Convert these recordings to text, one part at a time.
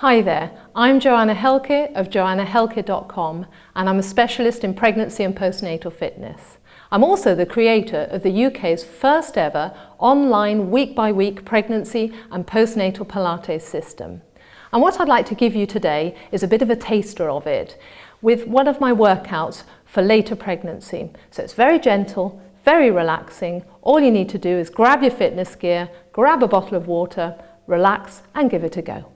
Hi there, I'm Joanna Helcke of joannahelcke.com and I'm a specialist in pregnancy and postnatal fitness. I'm also the creator of the UK's first ever online week-by-week pregnancy and postnatal Pilates system. And what I'd like to give you today is a bit of a taster of it with one of my workouts for later pregnancy. So it's very gentle, very relaxing. All you need to do is grab your fitness gear, grab a bottle of water, relax and give it a go.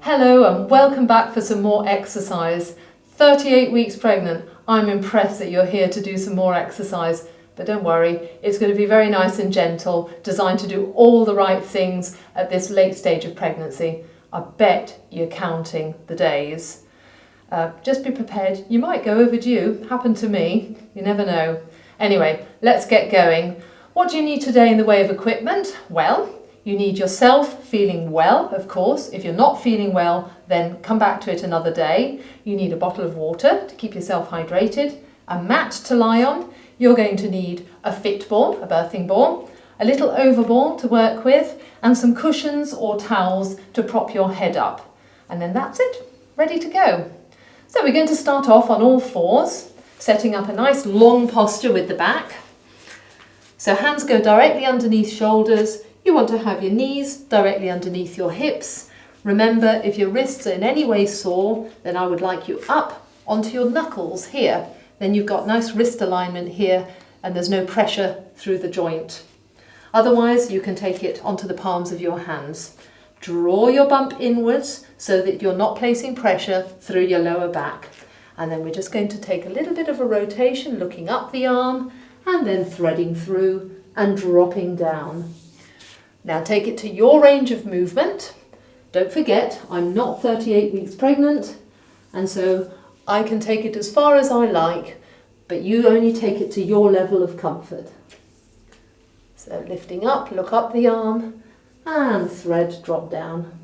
Hello and welcome back for some more exercise. 38 weeks pregnant. I'm impressed that you're here to do some more exercise, but don't worry, it's going to be very nice and gentle, designed to do all the right things at this late stage of pregnancy. I bet you're counting the days. Just be prepared, you might go overdue. Happened to me, you never know. Anyway, let's get going. What do you need today in the way of equipment? Well, you need yourself feeling well, of course. If you're not feeling well, then come back to it another day. You need a bottle of water to keep yourself hydrated, a mat to lie on. You're going to need a fit ball, a birthing ball, a little overball to work with, and some cushions or towels to prop your head up. And then that's it, ready to go. So we're going to start off on all fours, setting up a nice long posture with the back. So hands go directly underneath shoulders. You want to have your knees directly underneath your hips. Remember, if your wrists are in any way sore, then I would like you up onto your knuckles here. Then you've got nice wrist alignment here and there's no pressure through the joint. Otherwise, you can take it onto the palms of your hands. Draw your bump inwards so that you're not placing pressure through your lower back. And then we're just going to take a little bit of a rotation, looking up the arm and then threading through and dropping down. Now take it to your range of movement. Don't forget, I'm not 38 weeks pregnant, and so I can take it as far as I like, but you only take it to your level of comfort. So lifting up, look up the arm, and thread, drop down.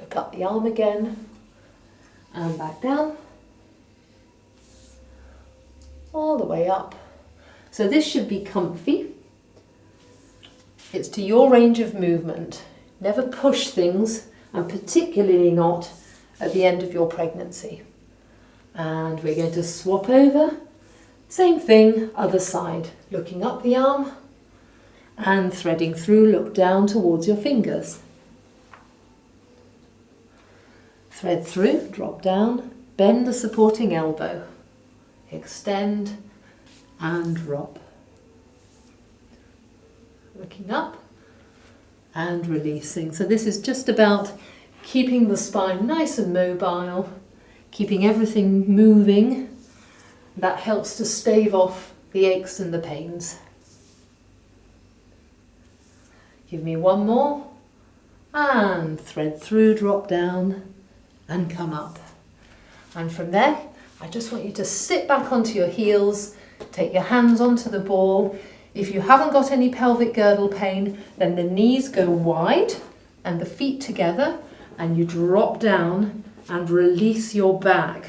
Look up the arm again, and back down. All the way up. So this should be comfy. It's to your range of movement. Never push things, and particularly not at the end of your pregnancy. And we're going to swap over. Same thing, other side. Looking up the arm and threading through, look down towards your fingers. Thread through, drop down, bend the supporting elbow. Extend and drop. Looking up and releasing. So this is just about keeping the spine nice and mobile, keeping everything moving. That helps to stave off the aches and the pains. Give me one more and thread through, drop down and come up. And from there, I just want you to sit back onto your heels, take your hands onto the ball. If you haven't got any pelvic girdle pain, then the knees go wide and the feet together and you drop down and release your back.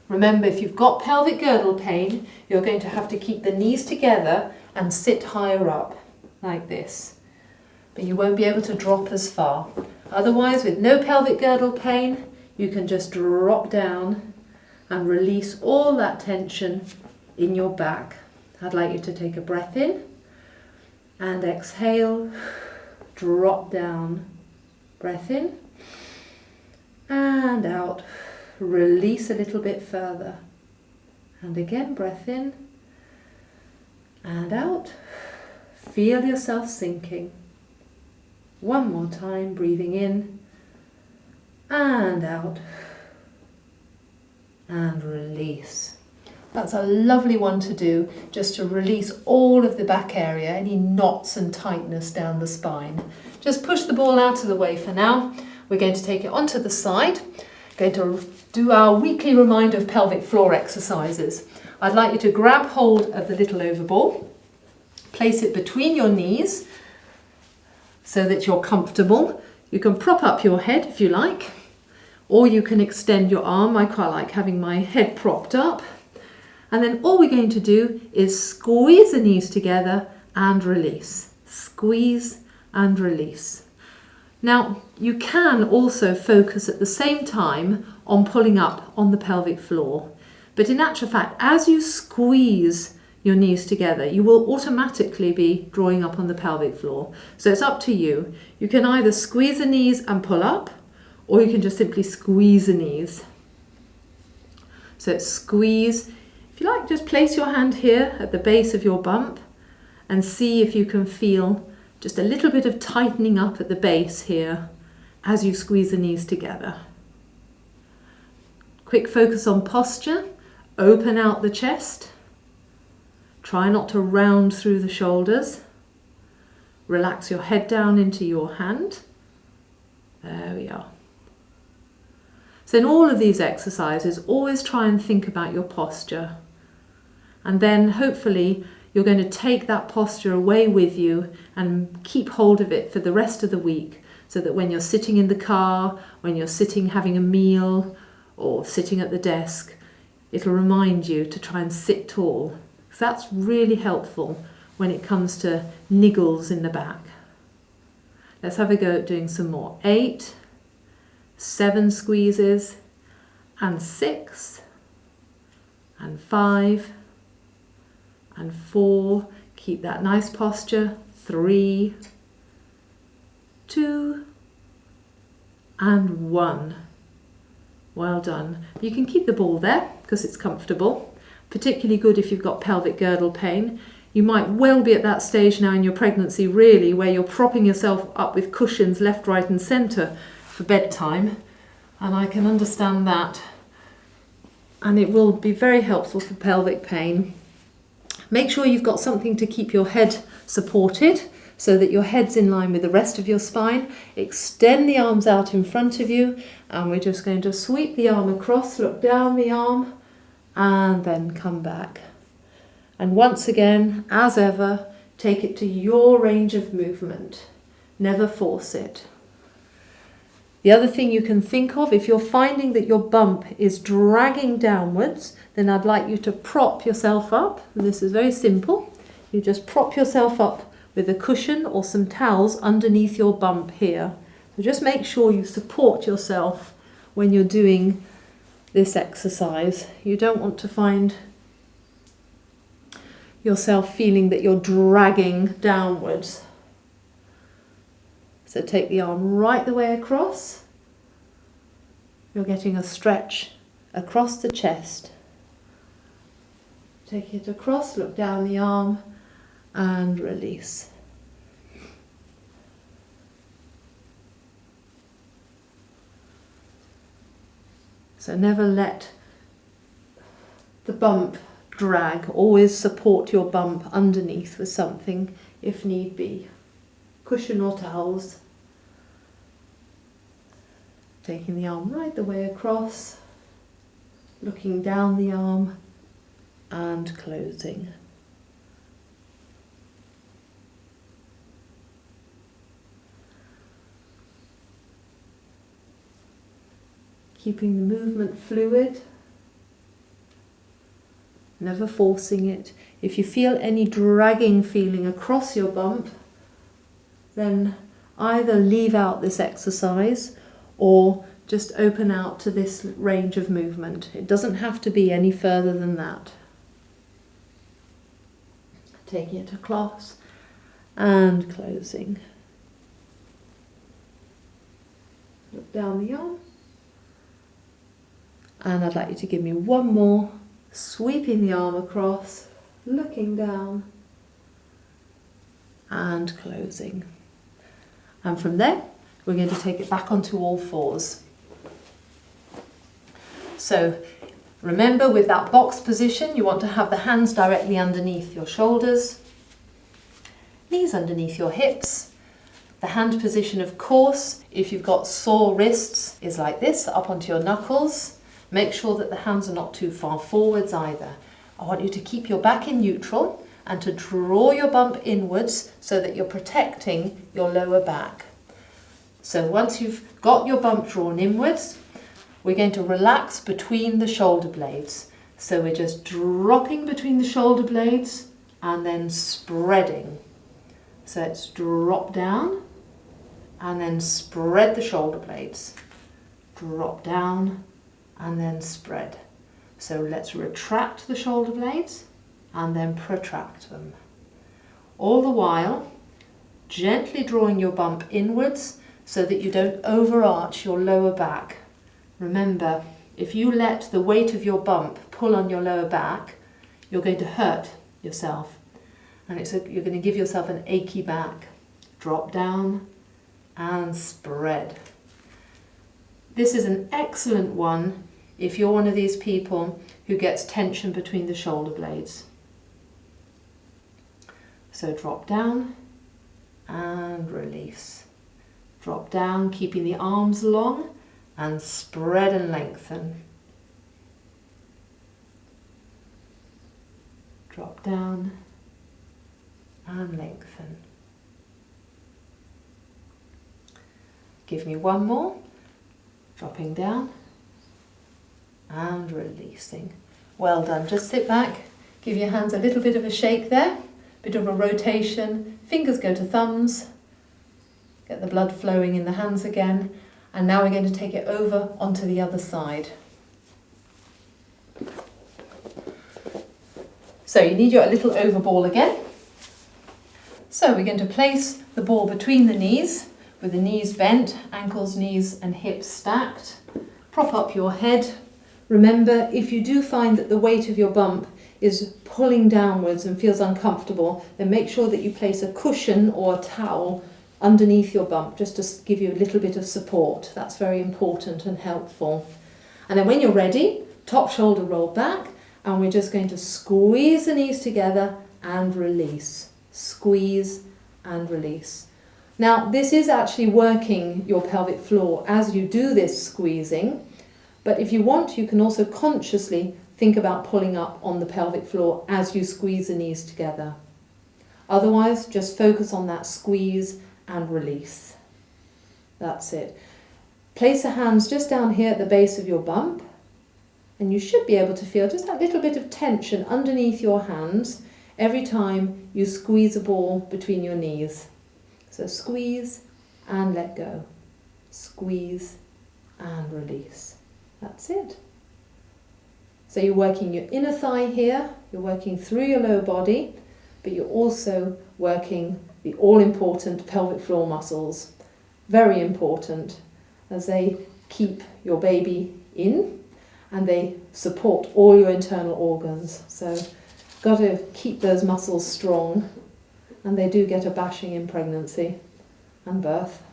Remember, if you've got pelvic girdle pain, you're going to have to keep the knees together and sit higher up, like this. But you won't be able to drop as far. Otherwise, with no pelvic girdle pain, you can just drop down and release all that tension in your back. I'd like you to take a breath in and exhale, drop down, breath in and out, release a little bit further. And again, breath in and out. Feel yourself sinking. One more time, breathing in and out. And release. That's a lovely one to do, just to release all of the back area, any knots and tightness down the spine. Just push the ball out of the way for now. We're going to take it onto the side. Going to do our weekly reminder of pelvic floor exercises. I'd like you to grab hold of the little over ball, place it between your knees so that you're comfortable. You can prop up your head if you like, or you can extend your arm. I quite like having my head propped up. And then all we're going to do is squeeze the knees together and release. Squeeze and release. Now, you can also focus at the same time on pulling up on the pelvic floor. But in actual fact, as you squeeze your knees together, you will automatically be drawing up on the pelvic floor. So it's up to you. You can either squeeze the knees and pull up, or you can just simply squeeze the knees. So it's squeeze. If you like, just place your hand here at the base of your bump and see if you can feel just a little bit of tightening up at the base here as you squeeze the knees together. Quick focus on posture. Open out the chest. Try not to round through the shoulders. Relax your head down into your hand. There we are. So in all of these exercises, always try and think about your posture. And then hopefully you're going to take that posture away with you and keep hold of it for the rest of the week, so that when you're sitting in the car, when you're sitting having a meal or sitting at the desk, it'll remind you to try and sit tall. So that's really helpful when it comes to niggles in the back. Let's have a go at doing some more. 8, 7 squeezes, and 6, and 5, and 4. Keep that nice posture. 3, 2, and 1. Well done. You can keep the ball there because it's comfortable. Particularly good if you've got pelvic girdle pain. You might well be at that stage now in your pregnancy, really, where you're propping yourself up with cushions left, right and centre for bedtime. And I can understand that. And it will be very helpful for pelvic pain. Make sure you've got something to keep your head supported so that your head's in line with the rest of your spine. Extend the arms out in front of you, and we're just going to sweep the arm across, look down the arm, and then come back. And once again, as ever, take it to your range of movement. Never force it. The other thing you can think of, if you're finding that your bump is dragging downwards, then I'd like you to prop yourself up. And this is very simple. You just prop yourself up with a cushion or some towels underneath your bump here. So just make sure you support yourself when you're doing this exercise. You don't want to find yourself feeling that you're dragging downwards. So take the arm right the way across. You're getting a stretch across the chest. Take it across, look down the arm and release. So never let the bump drag. Always support your bump underneath with something if need be. Cushion or towels. Taking the arm right the way across, looking down the arm and closing. Keeping the movement fluid, never forcing it. If you feel any dragging feeling across your bump, then either leave out this exercise or just open out to this range of movement. It doesn't have to be any further than that. Taking it across and closing. Look down the arm And I'd like you to give me one more, sweeping the arm across, looking down and closing. And from there, we're going to take it back onto all fours. So remember, with that box position, you want to have the hands directly underneath your shoulders, knees underneath your hips. The hand position, of course, if you've got sore wrists, is like this, up onto your knuckles. Make sure that the hands are not too far forwards either. I want you to keep your back in neutral and to draw your bump inwards so that you're protecting your lower back. So once you've got your bump drawn inwards, we're going to relax between the shoulder blades. So we're just dropping between the shoulder blades and then spreading. So it's drop down and then spread the shoulder blades. Drop down and then spread. So let's retract the shoulder blades and then protract them. All the while, gently drawing your bump inwards so that you don't overarch your lower back. Remember, if you let the weight of your bump pull on your lower back, you're going to hurt yourself. And you're going to give yourself an achy back. Drop down and spread. This is an excellent one if you're one of these people who gets tension between the shoulder blades. So drop down and release. Drop down, keeping the arms long, and spread and lengthen. Drop down and lengthen. Give me one more. Dropping down and releasing. Well done. Just sit back, give your hands a little bit of a shake there, bit of a rotation, fingers go to thumbs, get the blood flowing in the hands again, and now we're going to take it over onto the other side. So you need your little over ball again. So we're going to place the ball between the knees, with the knees bent, ankles, knees and hips stacked. Prop up your head. Remember, if you do find that the weight of your bump is pulling downwards and feels uncomfortable, then make sure that you place a cushion or a towel underneath your bump, just to give you a little bit of support. That's very important and helpful. And then when you're ready, top shoulder roll back, and we're just going to squeeze the knees together and release. Squeeze and release. Now, this is actually working your pelvic floor as you do this squeezing, but if you want, you can also consciously think about pulling up on the pelvic floor as you squeeze the knees together. Otherwise, just focus on that squeeze and release. That's it. Place the hands just down here at the base of your bump, and you should be able to feel just that little bit of tension underneath your hands every time you squeeze a ball between your knees. So squeeze and let go. Squeeze and release. That's it. So you're working your inner thigh here, you're working through your lower body, but you're also working the all-important pelvic floor muscles. Very important, as they keep your baby in and they support all your internal organs. So got to keep those muscles strong, and they do get a bashing in pregnancy and birth.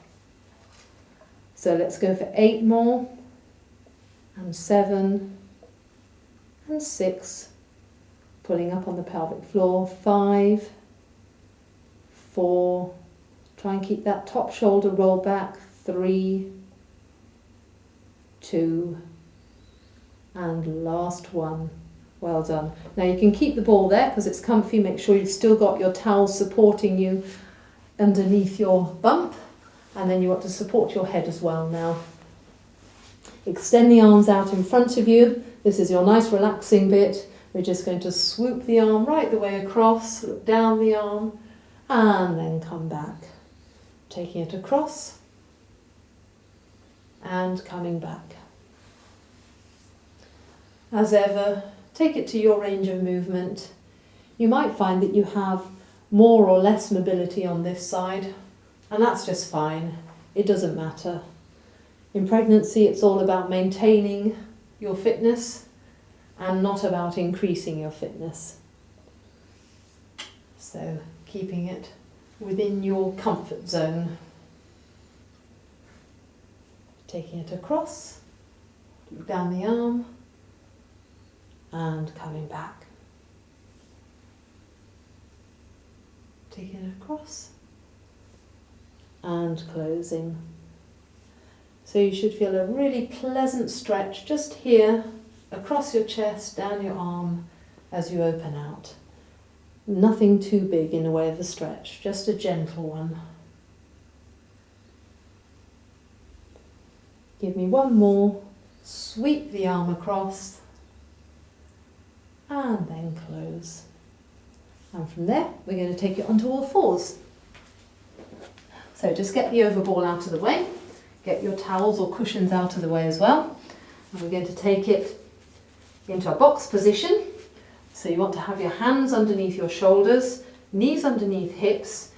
So let's go for 8 more, and 7, and 6, pulling up on the pelvic floor, 5, 4, try and keep that top shoulder roll back, 3, 2, and last one. Well done. Now you can keep the ball there because it's comfy. Make sure you've still got your towel supporting you underneath your bump, and then you want to support your head as well now. Extend the arms out in front of you. This is your nice relaxing bit. We're just going to swoop the arm right the way across, look down the arm, and then come back. Taking it across and coming back. As ever, take it to your range of movement. You might find that you have more or less mobility on this side, and that's just fine. It doesn't matter. In pregnancy, it's all about maintaining your fitness and not about increasing your fitness. So keeping it within your comfort zone. Taking it across, down the arm, and coming back. Taking it across, and closing. So you should feel a really pleasant stretch just here, across your chest, down your arm, as you open out. Nothing too big in the way of a stretch, just a gentle one. Give me one more. Sweep the arm across and then close. And from there, we're going to take it onto all fours. So just get the overball out of the way. Get your towels or cushions out of the way as well. And we're going to take it into a box position. So you want to have your hands underneath your shoulders, knees underneath hips.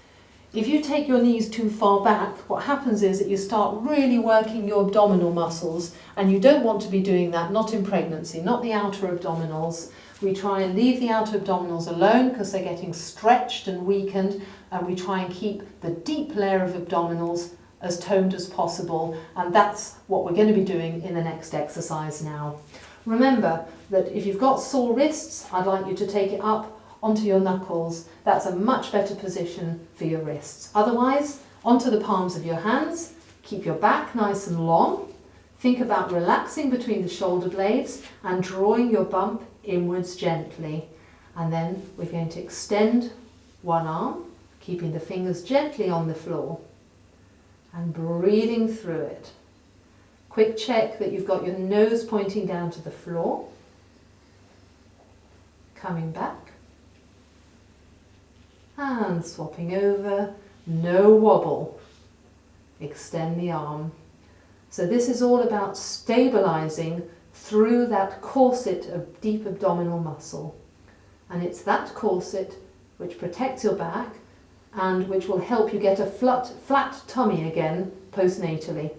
If you take your knees too far back, what happens is that you start really working your abdominal muscles, and you don't want to be doing that, not in pregnancy, not the outer abdominals. We try and leave the outer abdominals alone because they're getting stretched and weakened, and we try and keep the deep layer of abdominals as toned as possible, and that's what we're going to be doing in the next exercise now. Remember that if you've got sore wrists, I'd like you to take it up onto your knuckles. That's a much better position for your wrists. Otherwise, onto the palms of your hands. Keep your back nice and long. Think about relaxing between the shoulder blades and drawing your bump inwards gently. And then we're going to extend one arm, keeping the fingers gently on the floor and breathing through it. Quick check that you've got your nose pointing down to the floor. Coming back. And swapping over, no wobble. Extend the arm. So this is all about stabilizing through that corset of deep abdominal muscle. And it's that corset which protects your back and which will help you get a flat tummy again postnatally.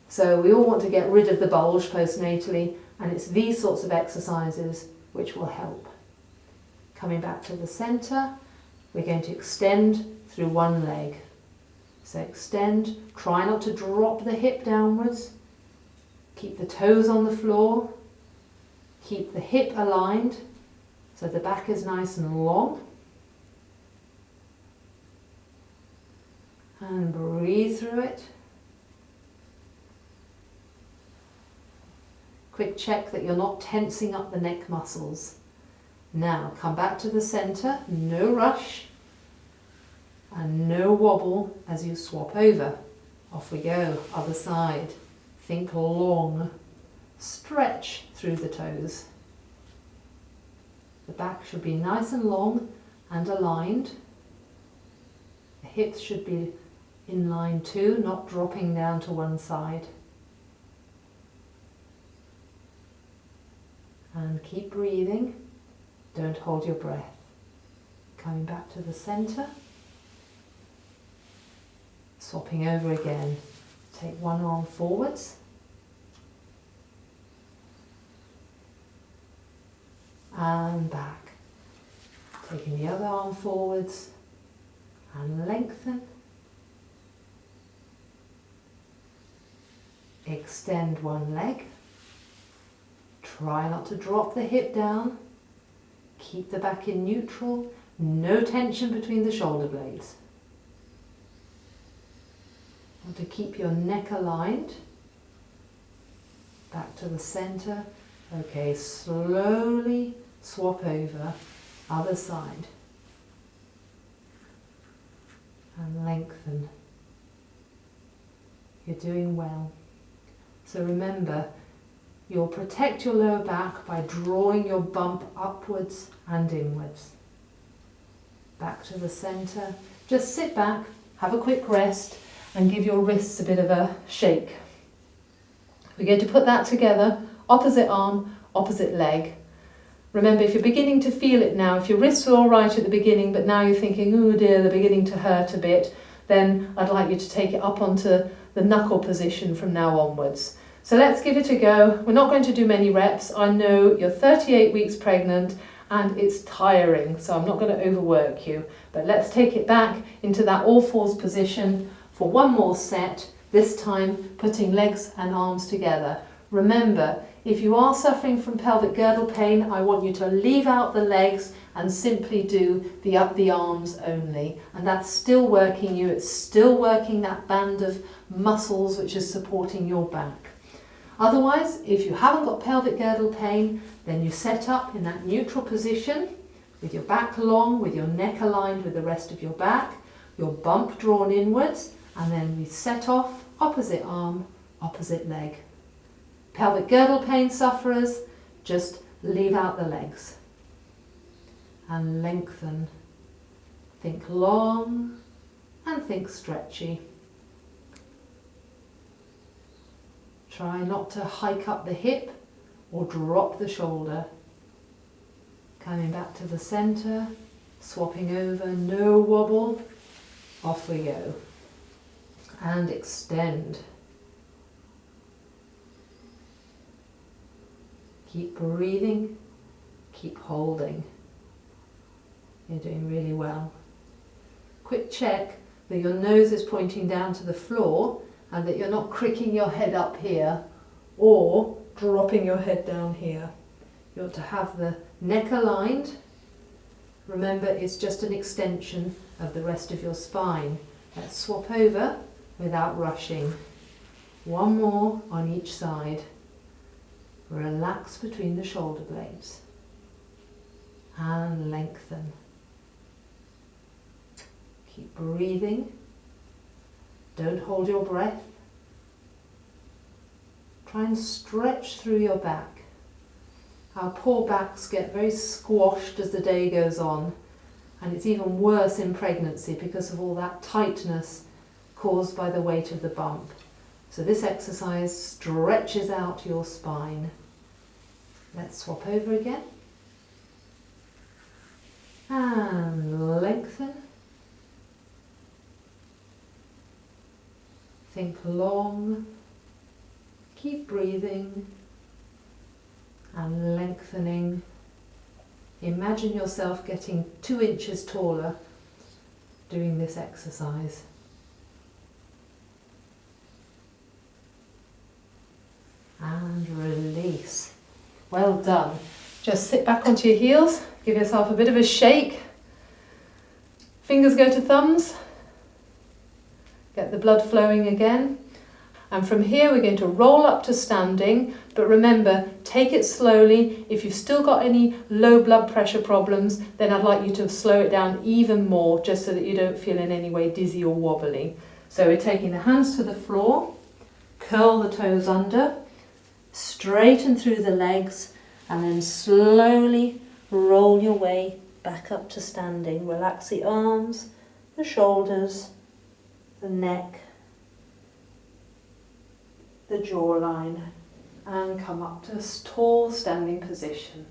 So we all want to get rid of the bulge postnatally, and it's these sorts of exercises which will help. Coming back to the center. We're going to extend through one leg. So extend, try not to drop the hip downwards. Keep the toes on the floor. Keep the hip aligned so the back is nice and long. And breathe through it. Quick check that you're not tensing up the neck muscles. Now, come back to the center, no rush, and no wobble as you swap over. Off we go, other side. Think long, stretch through the toes. The back should be nice and long and aligned. The hips should be in line too, not dropping down to one side. And keep breathing. Don't hold your breath. Coming back to the center. Swapping over again. Take one arm forwards. And back. Taking the other arm forwards. And lengthen. Extend one leg. Try not to drop the hip down. Keep the back in neutral, no tension between the shoulder blades. Want to keep your neck aligned. Back to the center. Okay, slowly swap over, other side. And lengthen. You're doing well. So remember, you'll protect your lower back by drawing your bump upwards and inwards. Back to the center. Just sit back, have a quick rest, and give your wrists a bit of a shake. We're going to put that together, opposite arm, opposite leg. Remember, if you're beginning to feel it now, if your wrists were all right at the beginning, but now you're thinking, oh dear, they're beginning to hurt a bit, then I'd like you to take it up onto the knuckle position from now onwards. So let's give it a go. We're not going to do many reps. I know you're 38 weeks pregnant and it's tiring, so I'm not going to overwork you. But let's take it back into that all fours position for one more set, this time putting legs and arms together. Remember, if you are suffering from pelvic girdle pain, I want you to leave out the legs and simply do the up the arms only. And that's still working you, it's still working that band of muscles which is supporting your back. Otherwise, if you haven't got pelvic girdle pain, then you set up in that neutral position with your back long, with your neck aligned with the rest of your back, your bump drawn inwards, and then we set off opposite arm, opposite leg. Pelvic girdle pain sufferers, just leave out the legs and lengthen. Think long and think stretchy. Try not to hike up the hip or drop the shoulder. Coming back to the center, swapping over, no wobble, off we go. And extend. Keep breathing, keep holding. You're doing really well. Quick check that your nose is pointing down to the floor and that you're not cricking your head up here or dropping your head down here. You ought to have the neck aligned. Remember, it's just an extension of the rest of your spine. Let's swap over without rushing. One more on each side. Relax between the shoulder blades and lengthen. Keep breathing. Don't hold your breath. Try and stretch through your back. Our poor backs get very squashed as the day goes on, and it's even worse in pregnancy because of all that tightness caused by the weight of the bump. So this exercise stretches out your spine. Let's swap over again. And lengthen. Think long. Keep breathing and lengthening. Imagine yourself getting 2 inches taller doing this exercise. And release. Well done. Just sit back onto your heels, give yourself a bit of a shake. Fingers go to thumbs. Get the blood flowing again. And from here we're going to roll up to standing, but remember, take it slowly. If you've still got any low blood pressure problems, then I'd like you to slow it down even more, just so that you don't feel in any way dizzy or wobbly. So we're taking the hands to the floor, curl the toes under, straighten through the legs, and then slowly roll your way back up to standing. Relax the arms, the shoulders, the neck, the jawline, and come up to a tall standing position.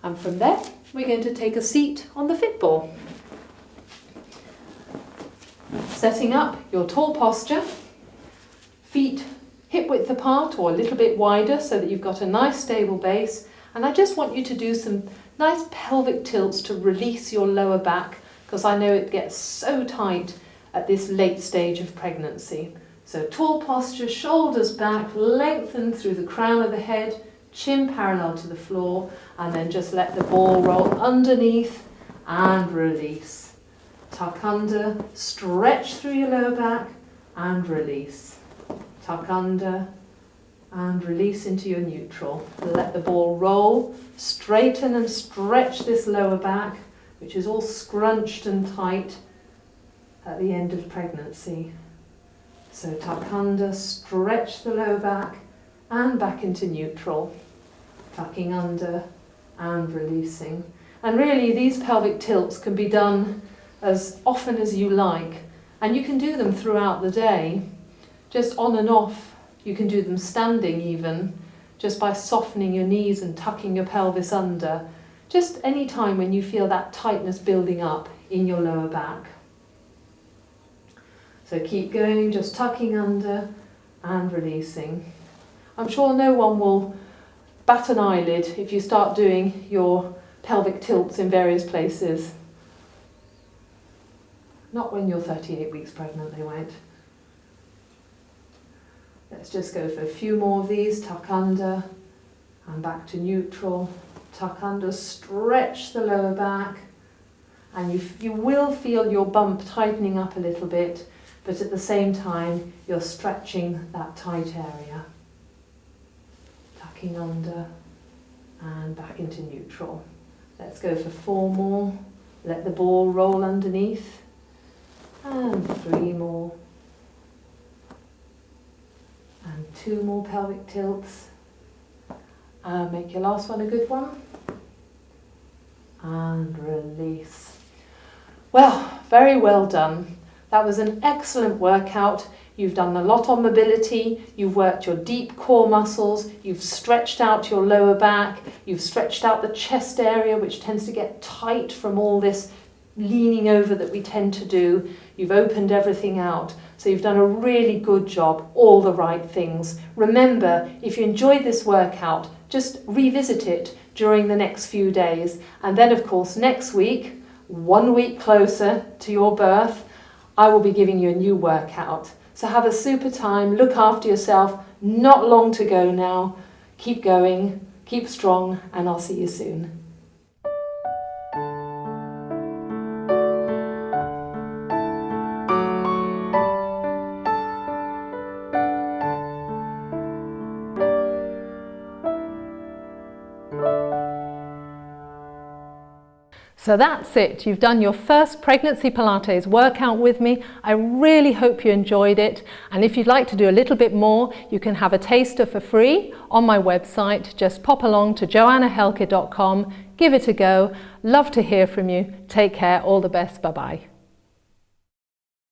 And from there, we're going to take a seat on the fit ball. Setting up your tall posture, feet hip width apart or a little bit wider so that you've got a nice stable base. And I just want you to do some nice pelvic tilts to release your lower back, because I know it gets so tight at this late stage of pregnancy. So tall posture, shoulders back, lengthen through the crown of the head, chin parallel to the floor, and then just let the ball roll underneath and release. Tuck under, stretch through your lower back and release. Tuck under and release into your neutral. Let the ball roll, straighten and stretch this lower back, which is all scrunched and tight at the end of pregnancy. So tuck under, stretch the lower back and back into neutral. Tucking under and releasing. And really these pelvic tilts can be done as often as you like, and you can do them throughout the day, just on and off. You can do them standing even, just by softening your knees and tucking your pelvis under, just any time when you feel that tightness building up in your lower back. So keep going, just tucking under and releasing. I'm sure no one will bat an eyelid if you start doing your pelvic tilts in various places. Not when you're 38 weeks pregnant, they won't. Let's just go for a few more of these. Tuck under and back to neutral. Tuck under, stretch the lower back. And you will feel your bump tightening up a little bit, but at the same time, you're stretching that tight area. Tucking under and back into neutral. Let's go for 4 more. Let the ball roll underneath. And 3 more. And 2 more pelvic tilts. And make your last one a good one. And release. Well, very well done. That was an excellent workout. You've done a lot on mobility, you've worked your deep core muscles, you've stretched out your lower back, you've stretched out the chest area, which tends to get tight from all this leaning over that we tend to do. You've opened everything out. So you've done a really good job, all the right things. Remember, if you enjoyed this workout, just revisit it during the next few days. And then, of course, next week, 1 week closer to your birth, I will be giving you a new workout. So have a super time, look after yourself, not long to go now. Keep going, keep strong, and I'll see you soon. So that's it. You've done your first pregnancy Pilates workout with me. I really hope you enjoyed it. And if you'd like to do a little bit more, you can have a taster for free on my website. Just pop along to joannahelcke.com, give it a go. Love to hear from you. Take care. All the best. Bye-bye.